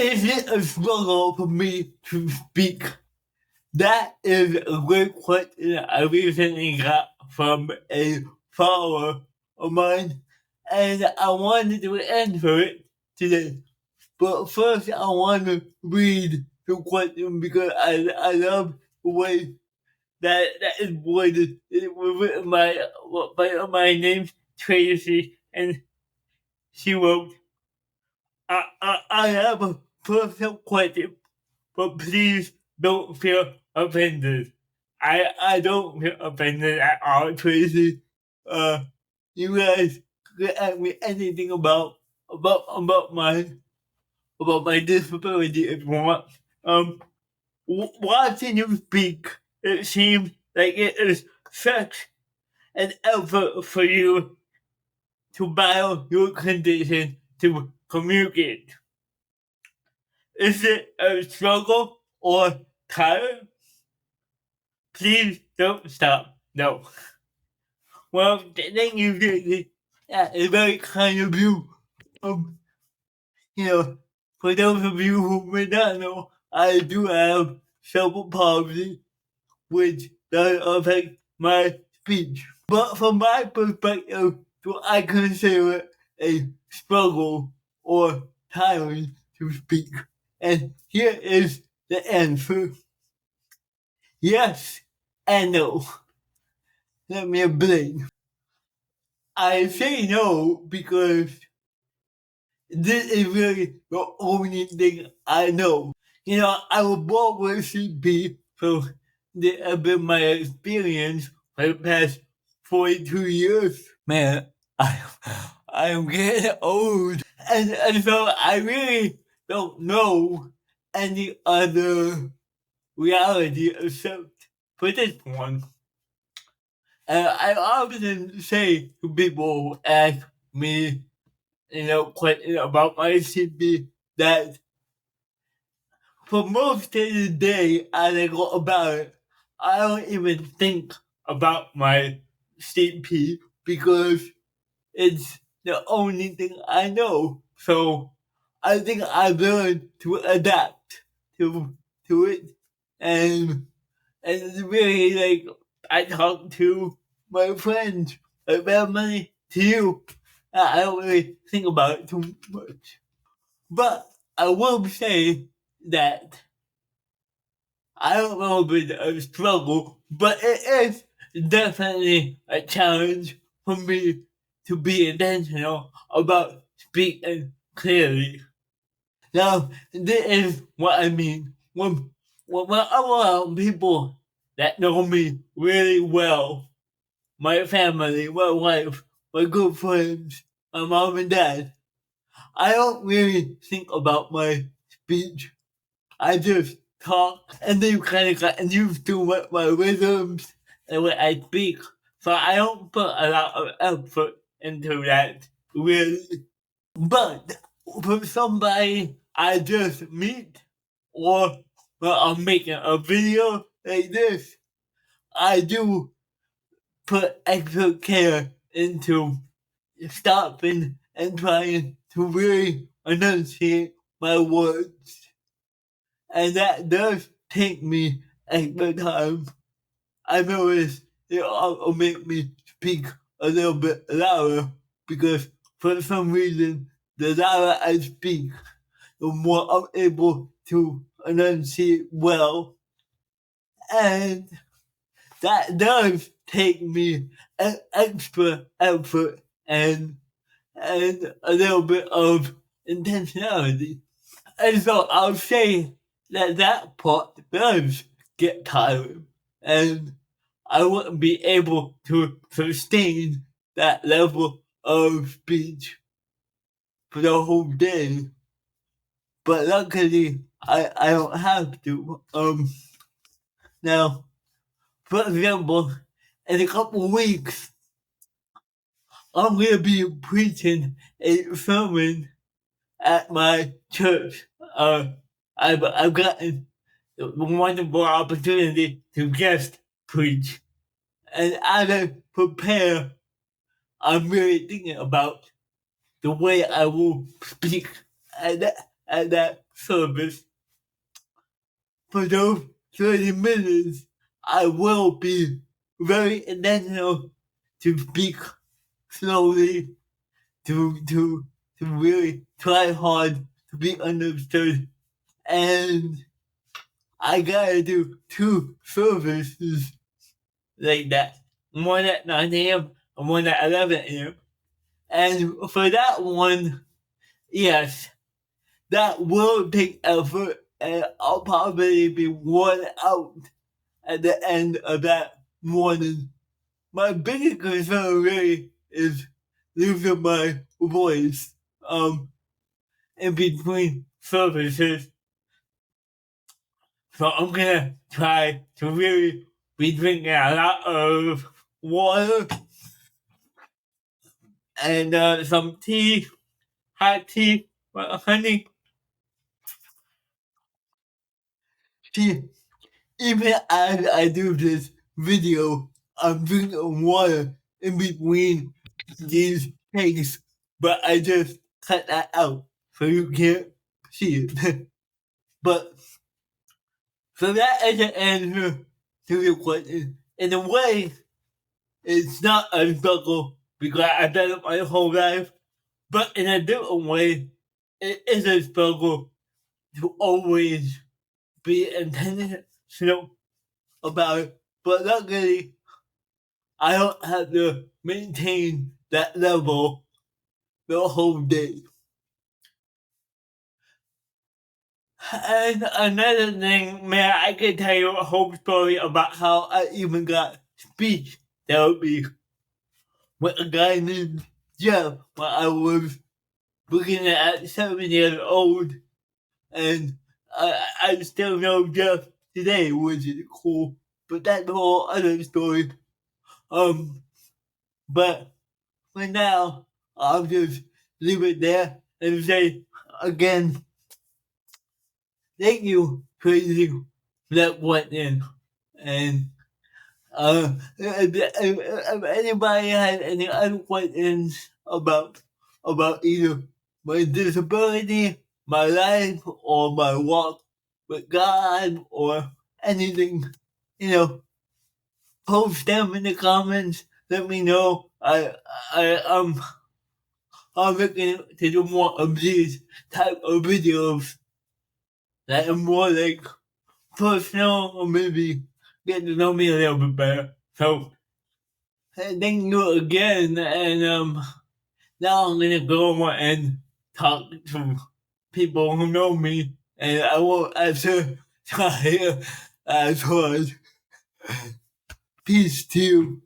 Is it a struggle for me to speak? That is a great question I recently got from a follower of mine, and I wanted to answer it today. But first, I want to read the question because I love the way that is worded. It was written by my name's Tracy, and she wrote, I have a personal question, but please don't feel offended. I don't feel offended at all, Tracy. You guys can ask me anything about my disability if you want. Watching you speak, it seems like it is such an effort for you to battle your condition to communicate. Is it a struggle or tired? Please don't stop. No. Well, thank you, Disney. That is very kind of you. Um, for those of you who may not know, I do have cerebral palsy, which does affect my speech. But from my perspective, do I consider it a struggle or tiring to speak? And here is the answer. Yes and no. Let me explain. I say no because this is really the only thing I know. I was born with CP, so this has been my experience for the past 42 years. Man, I am getting old. And so I really don't know any other reality except for this one. I often say to people who ask me, question about my CP that for most of the day as I go about it, I don't even think about my CP because it's the only thing I know. So I think I learned to adapt to it, and it's really like I talk to my friends, my family, to you. I don't really think about it too much. But I will say that I don't know if it's a struggle, but it is definitely a challenge for me to be intentional about speaking clearly. Now, this is what I mean. When I'm around people that know me really well, my family, my wife, my good friends, my mom and dad, I don't really think about my speech. I just talk and then kind of got used to what my rhythms and what I speak. So I don't put a lot of effort into that, really. But for somebody I just meet or when I'm making a video like this, I do put extra care into stopping and trying to really enunciate my words. And that does take me extra time. I notice it also make me speak a little bit louder because for some reason, the louder I speak, the more I'm able to enunciate well. And that does take me an extra effort and a little bit of intentionality. And so I'll say that part does get tiring, and I wouldn't be able to sustain that level of speech for the whole day. But luckily, I don't have to. Now, for example, in a couple weeks, I'm gonna be preaching a sermon at my church. I've gotten the wonderful opportunity to guest preach, and as I prepare, I'm really thinking about the way I will speak at at that service. For those 30 minutes, I will be very intentional to speak slowly, to really try hard to be understood. And I gotta do 2 services like that. One at 9 a.m. and one at 11 a.m. And for that one, yes, that will take effort, and I'll probably be worn out at the end of that morning. My biggest concern really is losing my voice in between services. So I'm gonna try to really be drinking a lot of water and some tea, hot tea, honey. See, even as I do this video, I'm drinking water in between these takes, but I just cut that out so you can't see it. But so that is the answer to your question. In a way, it's not a struggle because I've done it my whole life, but in a different way, it is a struggle to always be intentional about it. But luckily, I don't have to maintain that level the whole day. And another thing, man, I can tell you a whole story about how I even got speech therapy with a guy named Jeff when I was looking at 7 years old. And I still know Jeff today, which is cool. But that's a whole other story. But for now, I'll just leave it there and say again, thank you for you that went in. And if anybody has any other questions about either my disability, my life, or my walk with God, or anything, post them in the comments. Let me know. I'm looking to do more of these type of videos that are more like personal, or maybe get to know me a little bit better. So thank you again, and now I'm gonna go and talk to people who know me, and I won't answer as hard. Peace to you.